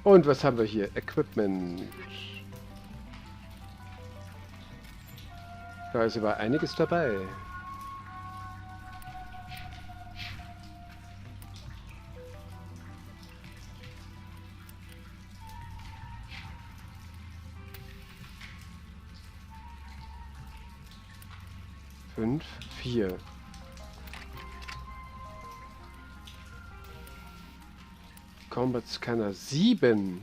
Und was haben wir hier? Equipment. Da ist aber einiges dabei. Fünf, 4. Combat Scanner 7.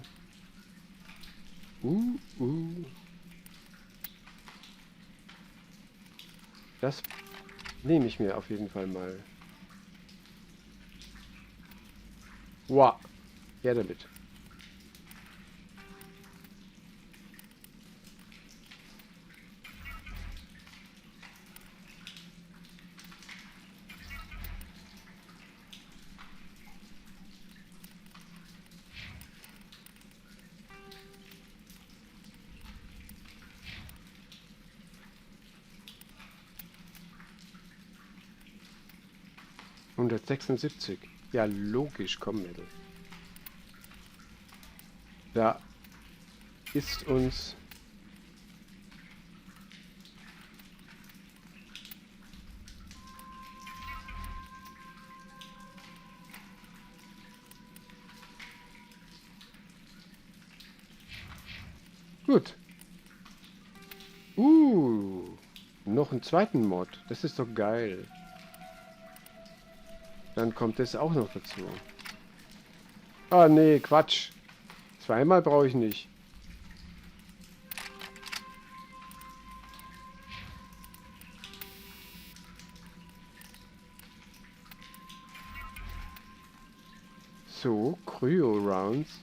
Das nehme ich mir auf jeden Fall mal. Wow. Ja, damit. ...176. Ja, logisch, komm, Mädel. Da ist uns... Gut. Noch einen zweiten Mod. Das ist doch geil. Dann kommt das auch noch dazu. Ah, nee, Quatsch. Zweimal brauche ich nicht. So, Cryo-Rounds.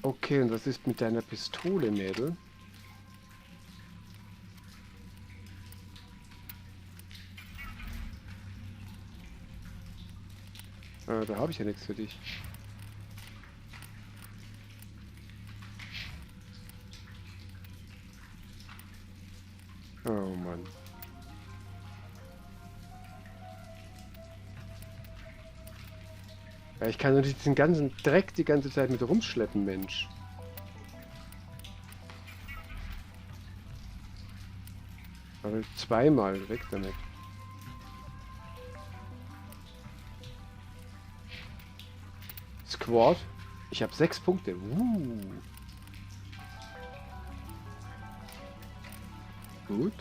Okay, und was ist mit deiner Pistole, Mädel? Ah, da habe ich ja nichts für dich. Oh Mann. Ja, ich kann doch nicht diesen ganzen Dreck die ganze Zeit mit rumschleppen, Mensch. Aber zweimal weg damit. Squad. Ich habe 6 Punkte. Gut.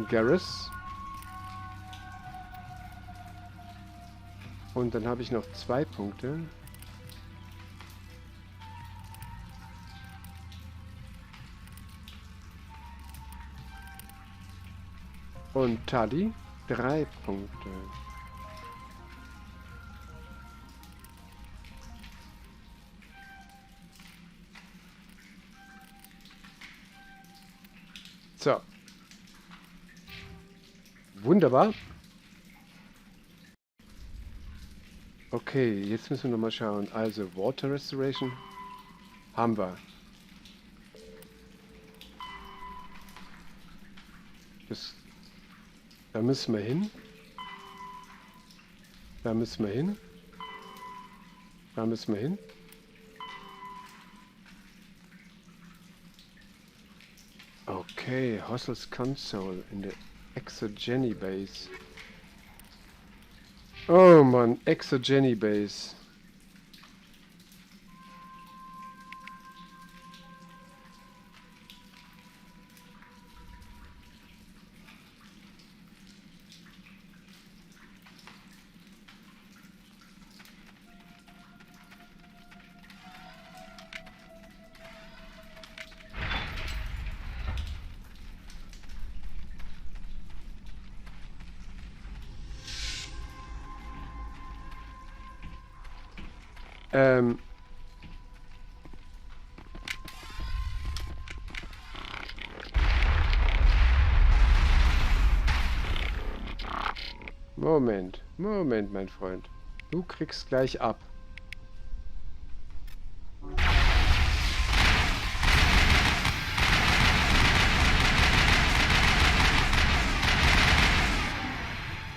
Garrus. Und dann habe ich noch 2 Punkte. Und Tali 3 Punkte. So. Wunderbar. Okay, jetzt müssen wir noch mal schauen. Also Water Restoration haben wir. Da müssen wir hin. Da müssen wir hin. Da müssen wir hin. Okay, Hostels Console in der Exogeny Base. Oh Mann, Exogeny Base. Moment, Moment, mein Freund. Du kriegst gleich ab.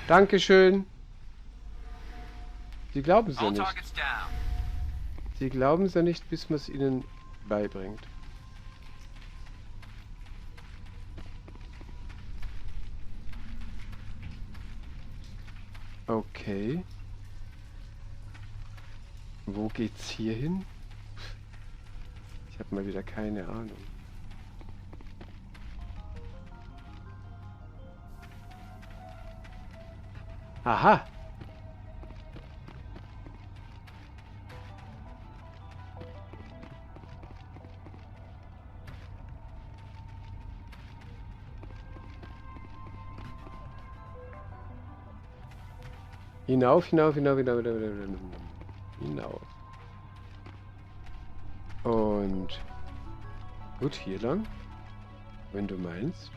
Dankeschön. Sie glauben es ja nicht. Sie glauben es ja nicht, bis man es ihnen beibringt. Okay. Wo geht's hier hin? Ich habe mal wieder keine Ahnung. Aha! Hinauf, hinauf, hinauf, hinauf, hinauf, hinauf. Hinauf. Und gut, hier lang, wenn du meinst.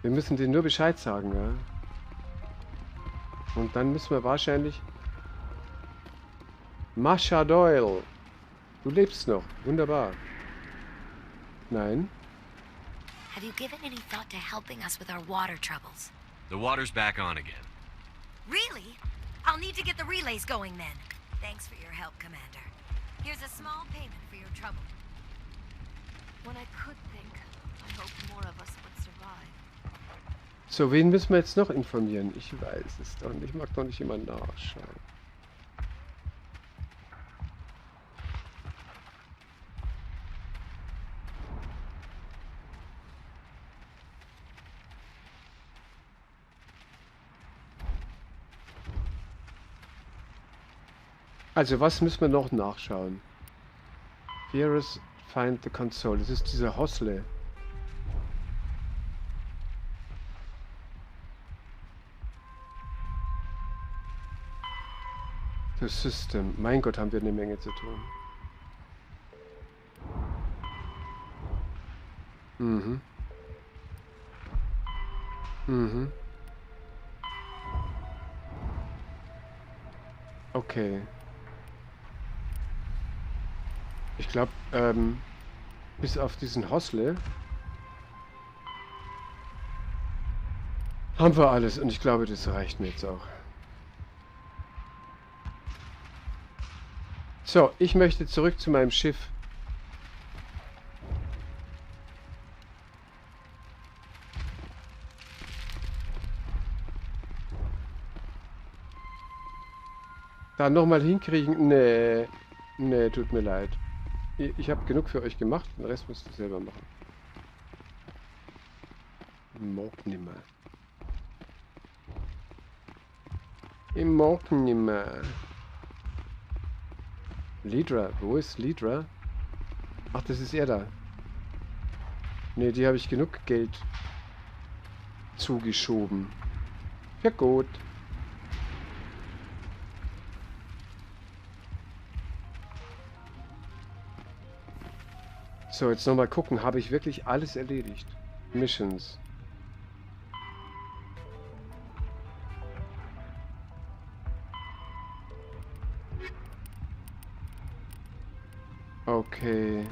Wir müssen denen nur Bescheid sagen, ja. Und dann müssen wir wahrscheinlich... Masha Doyle! Du lebst noch. Wunderbar. Nein. Have you given any thought to helping us with our water troubles? The water's back on again. Really? I'll need to get the relays going then. Thanks for your help, Commander. Here's a small payment for your trouble. When I could think, I hoped more of us would survive. So, wen müssen wir jetzt noch informieren? Ich weiß es doch nicht. Ich mag doch nicht immer nachschauen. Also, was müssen wir noch nachschauen? Virus find the console. Das ist dieser Hosle. Das System. Mein Gott, haben wir eine Menge zu tun. Mhm. Mhm. Okay. Ich glaube, bis auf diesen Hosle haben wir alles und ich glaube, das reicht mir jetzt auch. So, ich möchte zurück zu meinem Schiff. Da nochmal hinkriegen? Nee. Nee, tut mir leid. Ich habe genug für euch gemacht, den Rest müsst ihr selber machen. Mag nimmer. Ich mag nimmer. Lidra, wo ist Lidra? Ach, das ist er da. Ne, die habe ich genug Geld zugeschoben. Ja gut. So, jetzt nochmal gucken. Habe ich wirklich alles erledigt? Missions. Okay.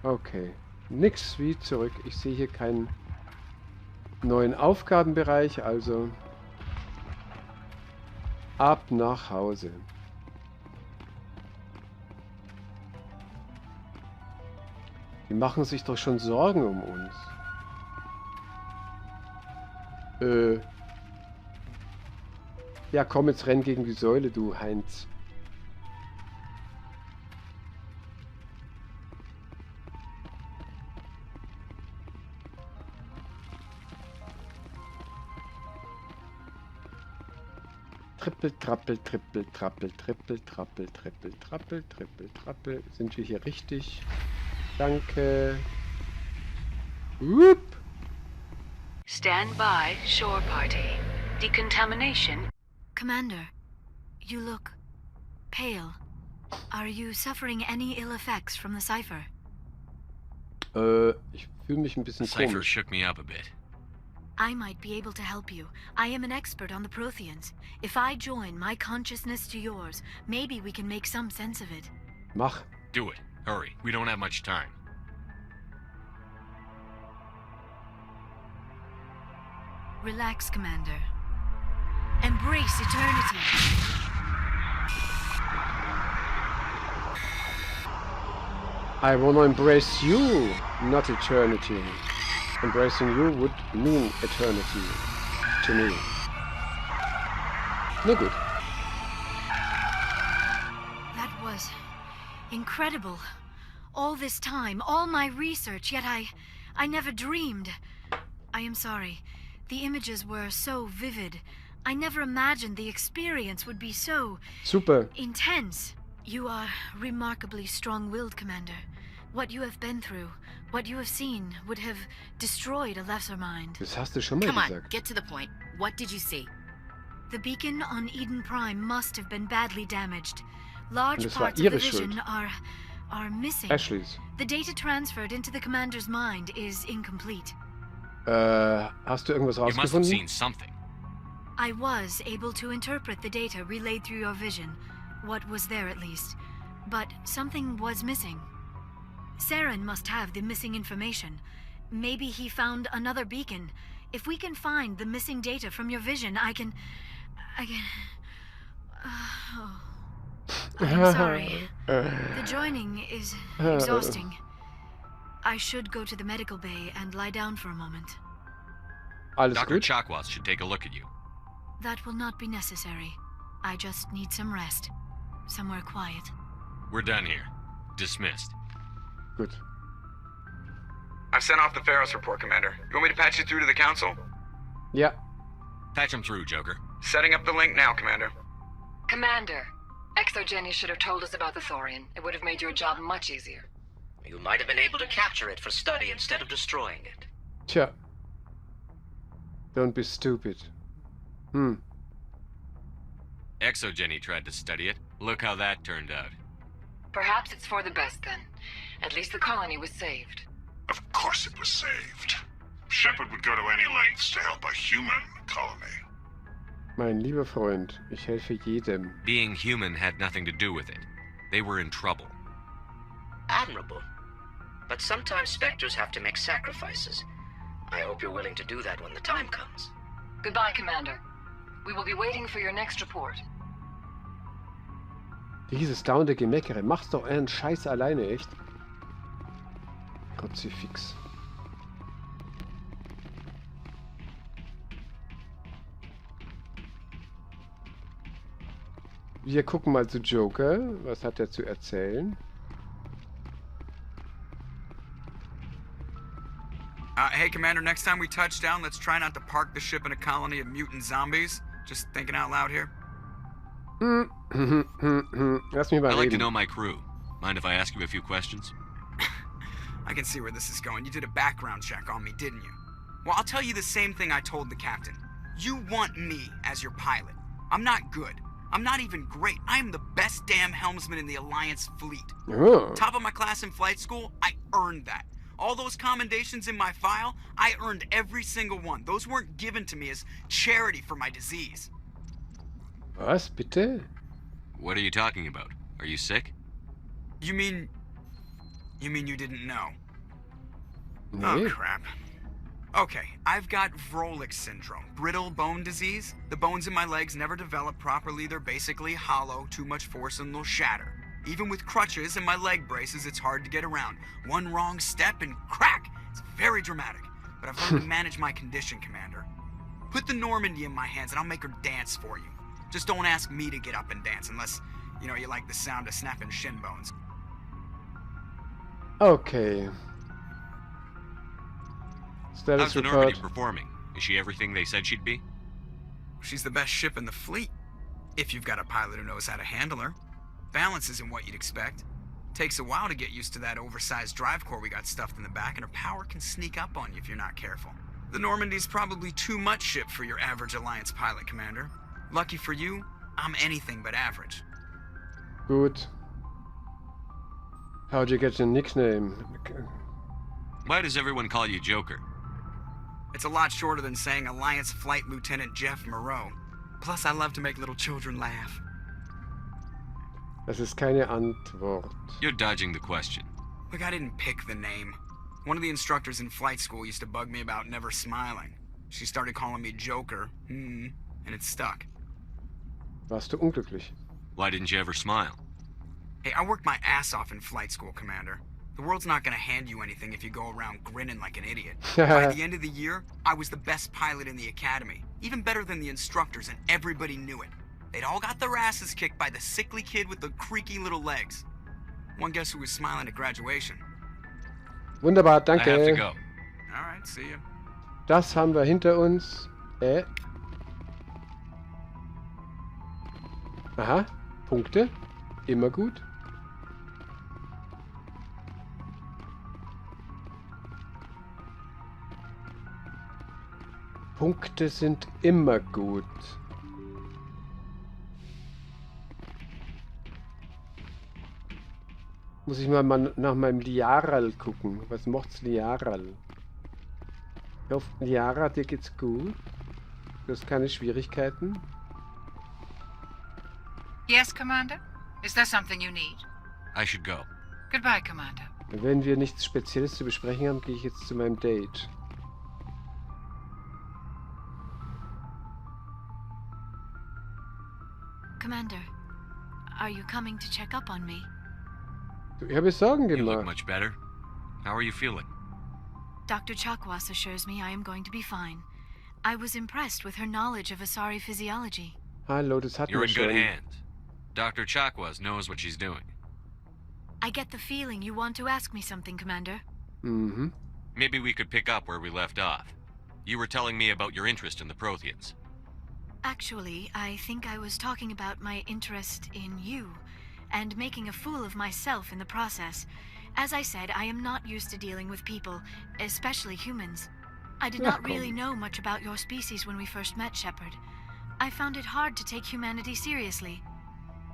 Okay. Nix wie zurück. Ich sehe hier keinen neuen Aufgabenbereich, also ab nach Hause. Die machen sich doch schon Sorgen um uns. Ja, komm, jetzt renn gegen die Säule, du Heinz. Trippel, trappel, trippel, trappel, trippel, trappel, trippel, trappel, trippel, trappel. Sind wir hier richtig? Danke. Whoop. Stand by, shore party. Decontamination. Commander, you look pale. Are you suffering any ill effects from the cipher? Ich fühle mich ein bisschen The cipher komisch. shook me up a bit. I might be able to help you. I am an expert on the Protheans. If I join my consciousness to yours, maybe we can make some sense of it. Mach. Do it. Hurry. We don't have much time. Relax, Commander. Embrace eternity. I wanna embrace you, not eternity. Embracing you would mean eternity to me. Na gut. That was incredible. All this time, all my research, yet I never dreamed. I am sorry. The images were so vivid. I never imagined the experience would be so Super. intense. You are remarkably strong-willed, Commander. What you have been through, what you have seen, would have destroyed a lesser mind. Das hast du schon mal Come on, gesagt. get to the point. What did you see? The beacon on Eden Prime must have been badly damaged. Large Und es war parts of the ihre vision Schuld. are missing. Ashleys. The data transferred into the commander's mind is incomplete. Hast du irgendwas You must have rausgefunden? seen something. I was able to interpret the data relayed through your vision. What was there, at least. But something was missing. Saren must have the missing information. Maybe he found another beacon. If we can find the missing data from your vision, I can... oh. I'm sorry. The joining is exhausting. I should go to the medical bay and lie down for a moment. Alles Dr. gut? Chakwas should take a look at you. That will not be necessary. I just need some rest. Somewhere quiet. We're done here. Dismissed. Gut. I've sent off the Pharos report, Commander. You want me to patch you through to the Council? Ja. Patch him through, Joker. Setting up the link now, Commander. Commander, Exogeny should have told us about the Thorian. It would have made your job much easier. You might have been able to capture it for study instead of destroying it. Tja. Don't be stupid. Exogeny tried to study it. Look how that turned out. Perhaps it's for the best then. At least the colony was saved. Of course it was saved. Shepard would go to any lengths to help a human colony. Mein lieber Freund, ich helfe jedem. Being human had nothing to do with it. They were in trouble. Admirable. But sometimes Spectres have to make sacrifices. I hope you're willing to do that when the time comes. Goodbye, Commander. We will be waiting for your next report. Dieses dauernde Gemeckere. Mach's doch euren Scheiß alleine, echt? Kruzifix. Wir gucken mal zu Joker. Was hat er zu erzählen? Hey, Commander, next time we touch down, let's try not to park the ship in a colony of mutant zombies. Just thinking out loud here. Lass mich mal I like to reden. know my crew. Mind if I ask you a few questions? I can see where this is going. You did a background check on me, didn't you? Well, I'll tell you the same thing I told the captain. You want me as your pilot. I'm not good. I'm not even great. I am the best damn helmsman in the Alliance fleet. Oh. Top of my class in flight school, I earned that. All those commendations in my file, I earned every single one. Those weren't given to me as charity for my disease. Was, bitte? What are you talking about? Are you sick? You mean you didn't know? Nee. Oh, crap. Okay, I've got Vrolik syndrome, brittle bone disease. The bones in my legs never develop properly. They're basically hollow, too much force and they'll shatter. Even with crutches and my leg braces, it's hard to get around. One wrong step and crack! It's very dramatic. But I've learned to manage my condition, Commander. Put the Normandy in my hands and I'll make her dance for you. Just don't ask me to get up and dance unless, you like the sound of snapping shin bones. Okay. Status How's the Normandy report. performing? Is she everything they said she'd be? She's the best ship in the fleet. If you've got a pilot who knows how to handle her. Balance isn't what you'd expect. Takes a while to get used to that oversized drive core we got stuffed in the back, and her power can sneak up on you if you're not careful. The Normandy's probably too much ship for your average Alliance pilot, Commander. Lucky for you, I'm anything but average. Gut. How'd you get your nickname? Why does everyone call you Joker? It's a lot shorter than saying Alliance Flight Lieutenant Jeff Moreau. Plus, I love to make little children laugh. Das ist keine Antwort. You're dodging the question. Look, I didn't pick the name. One of the instructors in flight school used to bug me about never smiling. She started calling me Joker, and it stuck. Warst du unglücklich? Why didn't you ever smile? Hey, I worked my ass off in flight school, Commander. The world's not gonna hand you anything if you go around grinning like an idiot. By the end of the year, I was the best pilot in the academy. Even better than the instructors, and everybody knew it. They'd all got their asses kicked by the sickly kid with the creaky little legs. One guess who was smiling at graduation? Wunderbar, I have to danke. go. Alright, see ya. Das haben wir hinter uns. Aha, Punkte. Immer gut. Punkte sind immer gut. Muss ich mal nach meinem Liaral gucken. Was macht's Liaral? Ich hoffe, Liara, dir geht's gut. Du hast keine Schwierigkeiten. Yes, Commander? Is there something you need? I should go. Goodbye, Commander. Wenn wir nichts Spezielles zu besprechen haben, gehe ich jetzt zu meinem Date. Commander, are you coming to check up on me? Ich habe Sorgen You look gemacht. much better. How are you feeling? Dr. Chakwas assures me I am going to be fine. I was impressed with her knowledge of Asari physiology. Hallo, das hatten You're wir in good schon. hands. Dr. Chakwas knows what she's doing. I get the feeling you want to ask me something, Commander. Mhm. Maybe we could pick up where we left off. You were telling me about your interest in the Protheans. Actually, I think I was talking about my interest in you, and making a fool of myself in the process. As I said, I am not used to dealing with people, especially humans. I did not really know much about your species when we first met, Shepard. I found it hard to take humanity seriously.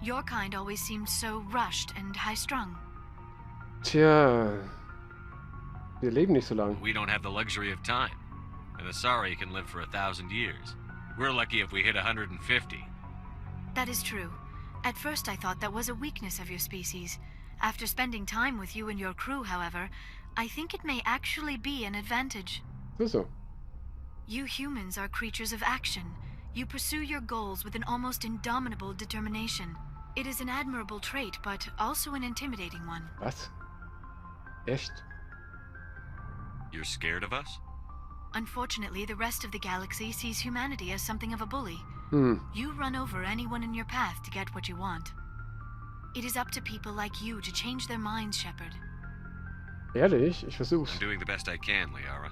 Your kind always seemed so rushed and high-strung. Tja. Wir leben nicht so lang. We don't have the luxury of time. An Asari can live for 1,000 years. We're lucky if we hit 150. That is true. At first I thought that was a weakness of your species. After spending time with you and your crew, however, I think it may actually be an advantage. So. You humans are creatures of action. You pursue your goals with an almost indomitable determination. It is an admirable trait, but also an intimidating one. Was? Echt? You're scared of us? Unfortunately, the rest of the galaxy sees humanity as something of a bully. You run over anyone in your path to get what you want. It is up to people like you to change their minds, Shepard. Ehrlich? Ich versuch's. I'm doing the best I can, Liara.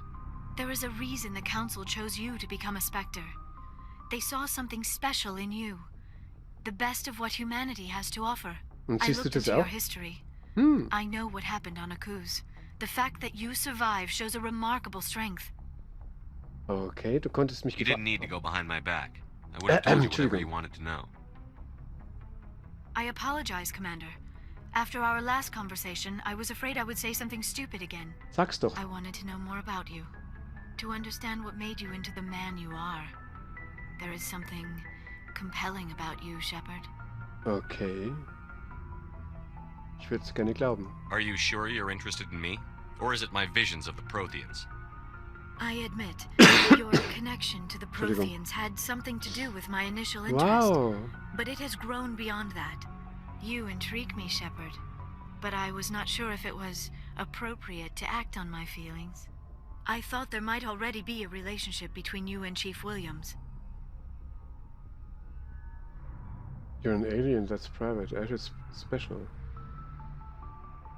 There is a reason the Council chose you to become a Spectre. They saw something special in you. The best of what humanity has to offer. Und I siehst du looked das into your auch? history. I know what happened on Akuz. The fact that you survived shows a remarkable strength. Okay, du konntest mich You didn't need to go behind my back. I would have told you whatever you wanted to know. I apologize, Commander. After our last conversation, I was afraid I would say something stupid again. Sag's doch. I wanted to know more about you. To understand what made you into the man you are. There is something compelling about you, Shepard. Okay. Ich würde es gerne glauben. Are you sure you're interested in me? Or is it my visions of the Protheans? I admit, your connection to the Entschuldigung. Protheans had something to do with my initial interest. Wow. But it has grown beyond that. You intrigue me, Shepard. But I was not sure if it was appropriate to act on my feelings. I thought there might already be a relationship between you and Chief Williams. You're an alien, that's private. It's special.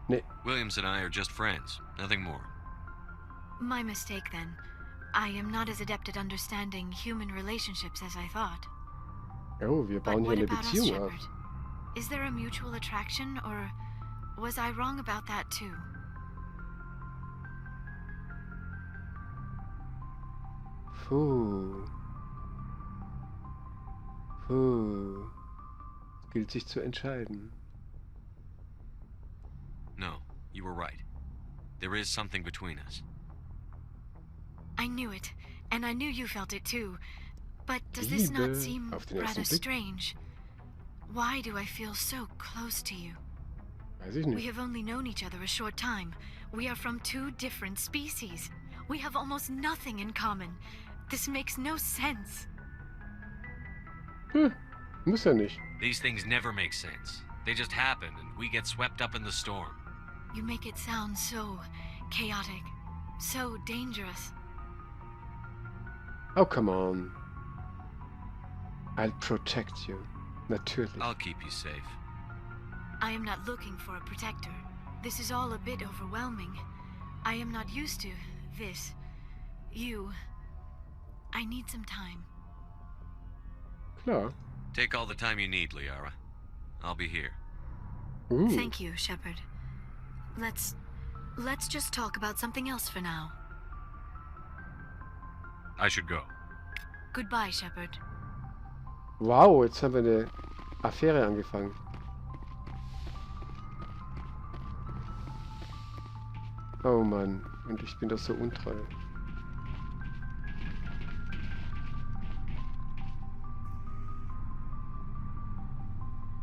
Nee. Williams and I are just friends, nothing more. My mistake, then. I am not as adept at understanding human relationships as I thought. Oh, wir But bauen hier what eine about us, Beziehung auf. Shepard? Is there a mutual attraction, or was I wrong about that too? Puh. Puh. Es gilt sich zu entscheiden. No, you were right. There is something between us. I knew it, and I knew you felt it too. But does this not Liebe seem auf den ersten rather Blick? strange? Why do I feel so close to you? Weiß ich We nicht. have only known each other a short time. We are from two different species. We have almost nothing in common. This makes no sense. Muss ja nicht. These things never make sense. They just happen, and we get swept up in the storm. You make it sound so chaotic, so dangerous. Oh, come on. I'll protect you. Natürlich. I'll keep you safe. I am not looking for a protector. This is all a bit overwhelming. I am not used to this. You. I need some time. Klar. Take all the time you need, Liara. I'll be here. Thank you, Shepard. Let's just talk about something else for now. I should go. Goodbye, Shepard. Wow, jetzt haben wir eine Affäre angefangen. Oh Mann, und ich bin doch so untreu.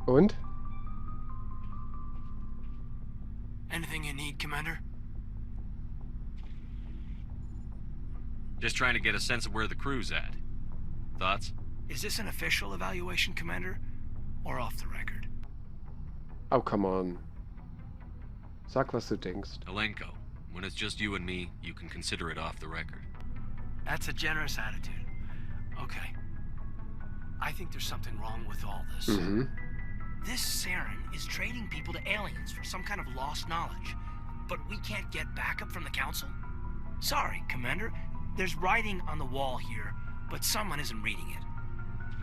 Und? Anything you need, Commander? Just trying to get a sense of where the crew's at. Thoughts? Is this an official evaluation, Commander? Or off the record? Oh, come on. Sag, was du denkst. Alenko, when it's just you and me, you can consider it off the record. That's a generous attitude. Okay. I think there's something wrong with all this. Mhm. This Saren is trading people to aliens for some kind of lost knowledge. But we can't get backup from the Council? Sorry, Commander. There's writing on the wall here, but someone isn't reading it.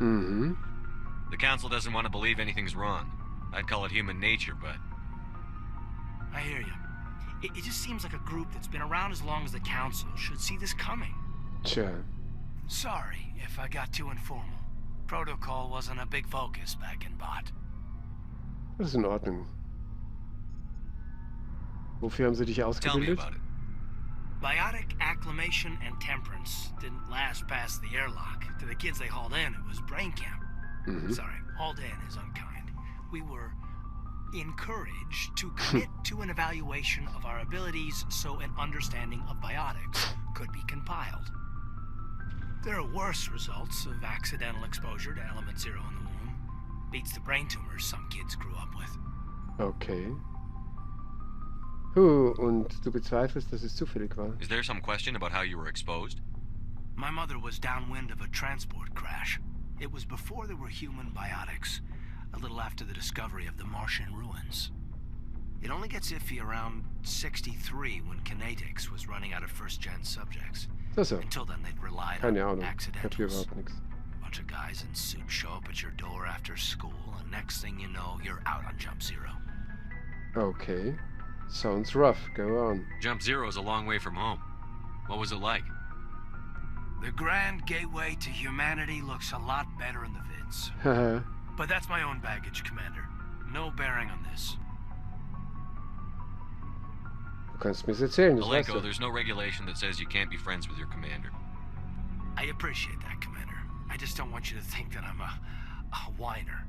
Mhm. The Council doesn't want to believe anything's wrong. I'd call it human nature, but... I hear you. It just seems like a group that's been around as long as the Council should see this coming. Tja. Sorry if I got too informal. Protocol wasn't a big focus back in Bot. Das ist in Ordnung. Wofür haben sie dich Tell me ausgebildet? about it. Biotic acclimation and temperance didn't last past the airlock. To the kids they hauled in, it was brain camp. Mhm. Sorry, hauled in is unkind. We were encouraged to commit to an evaluation of our abilities so an understanding of biotics could be compiled. There are worse results of accidental exposure to element 0 in the womb. Beats the brain tumors some kids grew up with. Okay. Und du bezweifelst, dass es zufällig war? Is there some question about how you were exposed? My mother was downwind of a transport crash. It was before there were human biotics, a little after the discovery of the Martian ruins. It only gets iffy around 63 when Kinetics was running out of first-gen subjects. So. Until then, they'd relied Keine on Ahnung. Hat hier accidentals. überhaupt nichts. Bunch of guys in suits show up at your door after school, and next thing you know, you're out on Jump Zero. Okay. Sounds rough. Go on. Jump Zero is a long way from home. What was it like? The grand gateway to humanity looks a lot better in the vids. Haha. But that's my own baggage, Commander. No bearing on this. Du kannst mir's erzählen, das weißt Alenko, du. there's no regulation that says you can't be friends with your commander. I appreciate that, Commander. I just don't want you to think that I'm a whiner.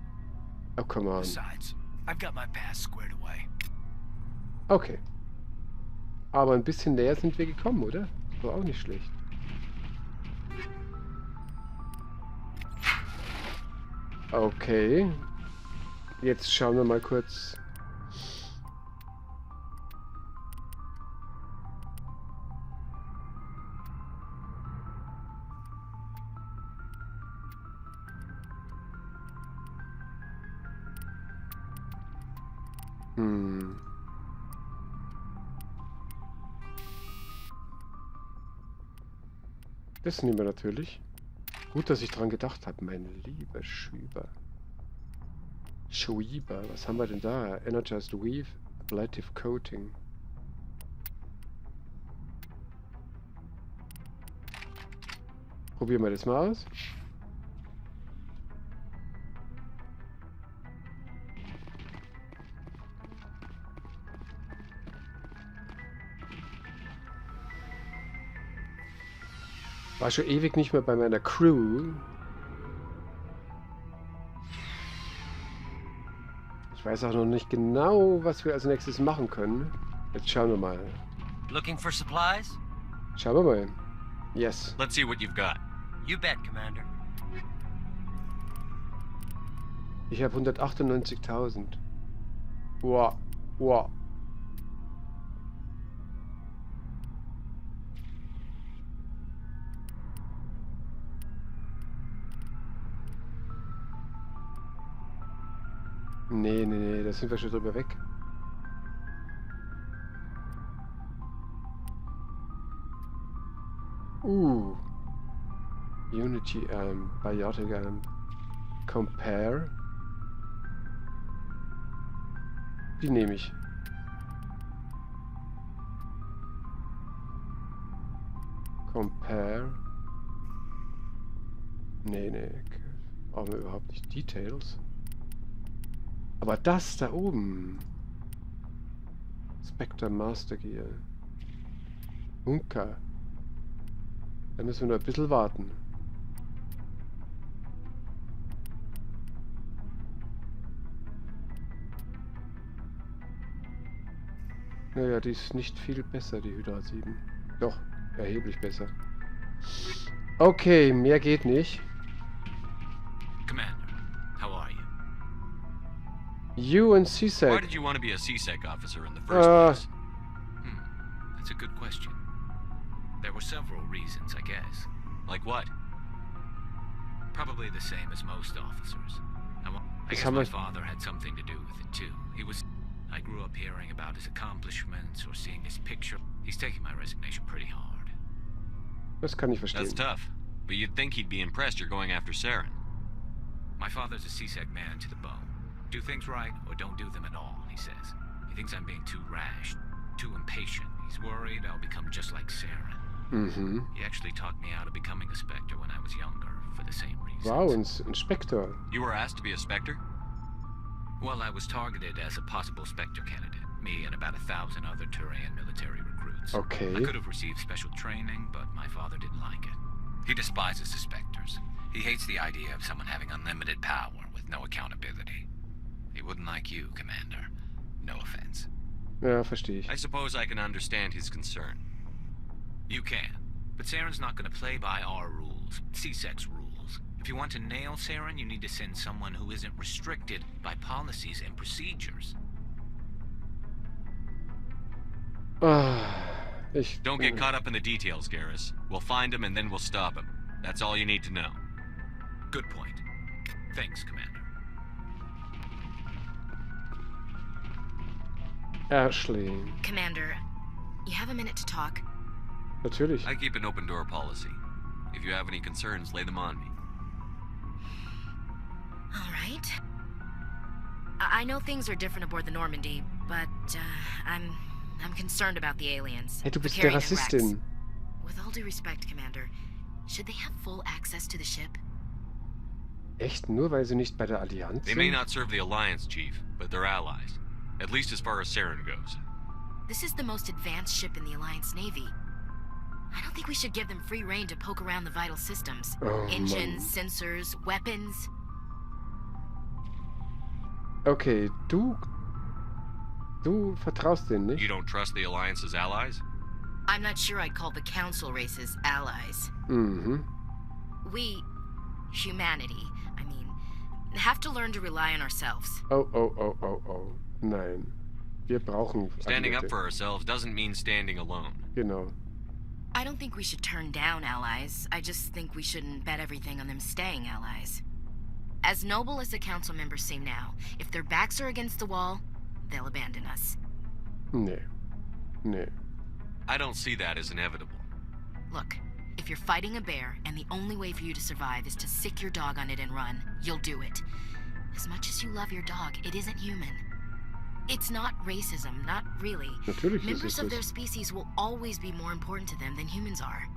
Oh, come on. Besides, I've got my past squared away. Okay. Aber ein bisschen näher sind wir gekommen, oder? War auch nicht schlecht. Okay. Jetzt schauen wir mal kurz. Das nehmen wir natürlich. Gut, dass ich dran gedacht habe, mein lieber Schüber. Schwieber, was haben wir denn da? Energized Weave, Ablative Coating. Probieren wir das mal aus. War schon ewig nicht mehr bei meiner Crew. Ich weiß auch noch nicht genau, was wir als nächstes machen können. Jetzt schauen wir mal. Looking for supplies? Schauen wir mal. Yes. Let's see what you've got. You bet, Commander. Ich habe 198.000. Wow. Wow. Nee, da sind wir schon drüber weg. Unity Amp, Biotic Amp, Compare. Die nehme ich. Compare. Nee, brauchen wir überhaupt nicht. Details. Aber das da oben. Spectre Master Gear. Unka. Da müssen wir noch ein bisschen warten. Naja, die ist nicht viel besser, die Hydra 7. Doch, erheblich besser. Okay, mehr geht nicht. Commander, how are you? You and CSEC. Why did you want to be a CSEC officer in the first place? That's a good question. There were several reasons, I guess. Like what? Probably the same as most officers. I guess my father had something to do with it too. I grew up hearing about his accomplishments or seeing his picture. He's taking my resignation pretty hard. Das kann ich verstehen. That's tough. But you'd think he'd be impressed you're going after Saren. My father's a CSEC man to the bone. Do things right or don't do them at all, he says. He thinks I'm being too rash, too impatient. He's worried I'll become just like Saren. Mhm. He actually talked me out of becoming a Spectre when I was younger, for the same reasons. Wow, ein Spectre. You were asked to be a Spectre? Well, I was targeted as a possible Spectre candidate. Me and about 1,000 other Turian military recruits. Okay. I could have received special training, but my father didn't like it. He despises the Spectres. He hates the idea of someone having unlimited power with no accountability. He wouldn't like you, Commander. No offense. Ja, verstehe ich. I suppose I can understand his concern. You can. But Saren's not going to play by our rules, CSEC's rules. If you want to nail Saren, you need to send someone who isn't restricted by policies and procedures. Don't get caught up in the details, Garrus. We'll find him and then we'll stop him. That's all you need to know. Good point. Thanks, Commander. Ashley. Commander, you have a minute to talk? Natürlich. I keep an open door policy. If you have any concerns, lay them on me. All right. I know things are different aboard the Normandy, but I'm concerned about the aliens. Hey, du bist der Rassistin. With all due respect, Commander, should they have full access to the ship? Echt? Nur weil sie nicht bei der Allianz sind? They may not serve the Alliance, Chief, but they're allies. At least as far as Saren goes. This is the most advanced ship in the Alliance Navy. I don't think we should give them free rein to poke around the vital systems. Engines, sensors, weapons. Okay, du vertraust denen nicht? You don't trust the Alliance's allies? I'm not sure I'd call the Council races allies. Mhm. We, humanity, I mean, have to learn to rely on ourselves. Oh. Nein. Wir brauchen Standing Alliierte. up for ourselves doesn't mean standing alone. Genau. I don't think we should turn down allies. I just think we shouldn't bet everything on them staying allies. As noble as the council members seem now, if their backs are against the wall, they'll abandon us. Nee. I don't see that as inevitable. Look, if if you're fighting a bear and the only way for you to survive is to sick your dog on it and run, you'll do it. As much as you love your dog, it isn't human. It's not racism, not really. Natürlich ist es Members of das. their species will always be more important to them than humans are.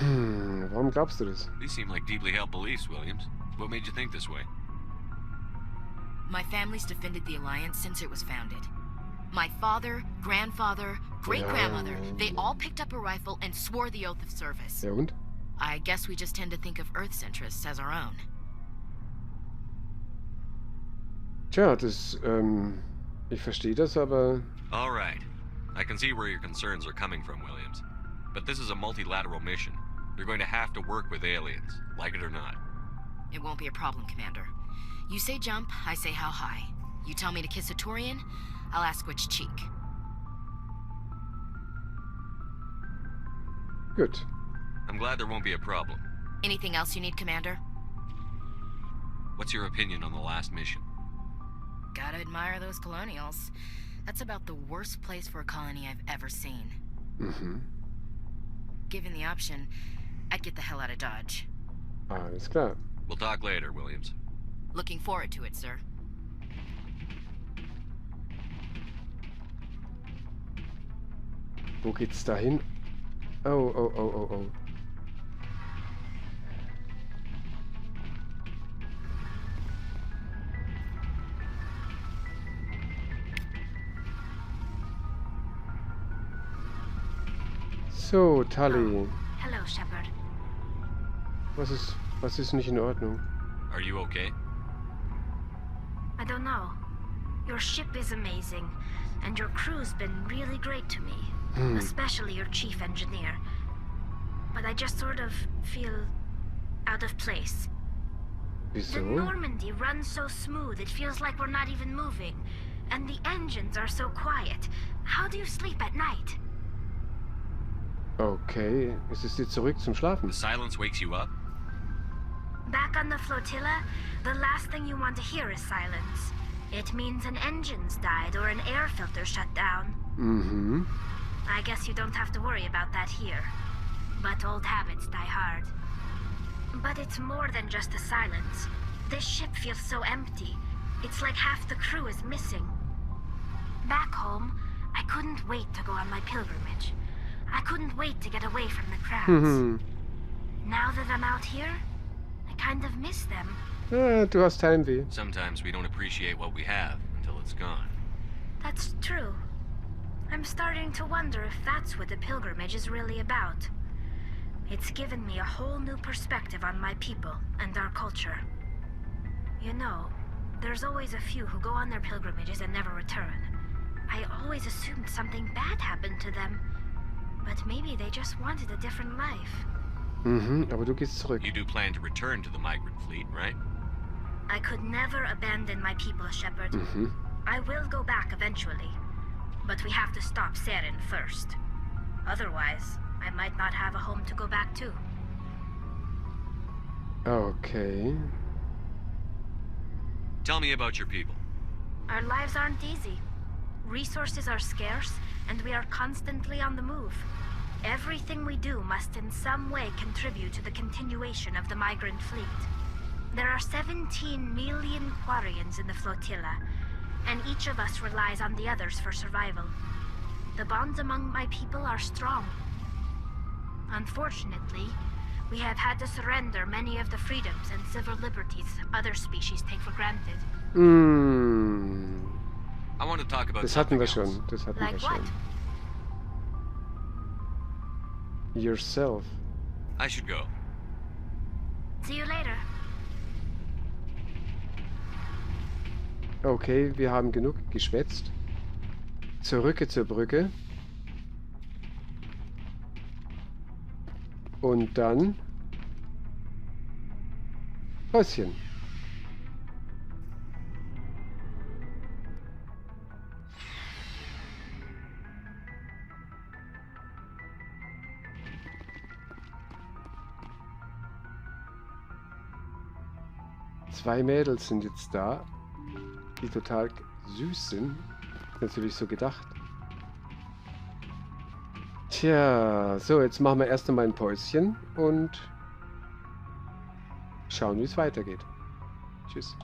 Warum glaubst du das? These seem like deeply held beliefs, Williams. What made you think this way? My family's defended the Alliance since it was founded. My father, grandfather, great-grandmother, they all picked up a rifle and swore the oath of service. Ja und? I guess we just tend to think of Earth's interests as our own. Tja, das, ich verstehe das, aber... All right. I can see where your concerns are coming from, Williams. But this is a multilateral mission. You're going to have to work with aliens, like it or not. It won't be a problem, Commander. You say jump, I say how high. You tell me to kiss a Turian, I'll ask which cheek. Gut. I'm glad there won't be a problem. Anything else you need, Commander? What's your opinion on the last mission? Gotta admire those colonials. That's about the worst place for a colony I've ever seen. Mhm. Given the option, I'd get the hell out of Dodge. Alles klar. We'll talk later, Williams. Looking forward to it, sir. Wo geht's da hin? Oh, oh, oh, oh, oh. So, Tully. Hello, Shepard. Was ist nicht in Ordnung? Are you okay? I don't know. Your ship is amazing, and your crew's been really great to me. Especially your chief engineer. But I just sort of feel out of place. Wieso? The Normandy runs so smooth, it feels like we're not even moving. And the engines are so quiet. How do you sleep at night? Okay, es ist jetzt zurück zum Schlafen. The silence wakes you up? Back on the flotilla, the last thing you want to hear is silence. It means an engine's died or an air filter shut down. Mhm. I guess you don't have to worry about that here. But old habits die hard. But it's more than just the silence. This ship feels so empty. It's like half the crew is missing. Back home, I couldn't wait to go on my pilgrimage. I couldn't wait to get away from the crowds. Now that I'm out here, I kind of miss them. Du hast Heimweh. Sometimes we don't appreciate what we have until it's gone. That's true. I'm starting to wonder if that's what the pilgrimage is really about. It's given me a whole new perspective on my people and our culture. You know, there's always a few who go on their pilgrimages and never return. I always assumed something bad happened to them. But maybe they just wanted a different life. Mhm, aber du gehst zurück. You do plan to return to the migrant fleet, right? I could never abandon my people, Shepard. Mhm. I will go back eventually. But we have to stop Saren first. Otherwise, I might not have a home to go back to. Okay. Tell me about your people. Our lives aren't easy. Resources are scarce, and we are constantly on the move. Everything we do must in some way contribute to the continuation of the migrant fleet. There are 17 million Quarians in the flotilla, and each of us relies on the others for survival. The bonds among my people are strong. Unfortunately, we have had to surrender many of the freedoms and civil liberties other species take for granted. I want to talk about Das hatten wir something schon. else. Das hatten Like wir schon. what? Yourself. I should go. See you later. Okay, wir haben genug geschwätzt. Zurück zur Brücke. Und dann Häuschen. Zwei Mädels sind jetzt da, die total süß sind. Natürlich so gedacht. Tja, so, jetzt machen wir erst einmal ein Päuschen und schauen, wie es weitergeht. Tschüss.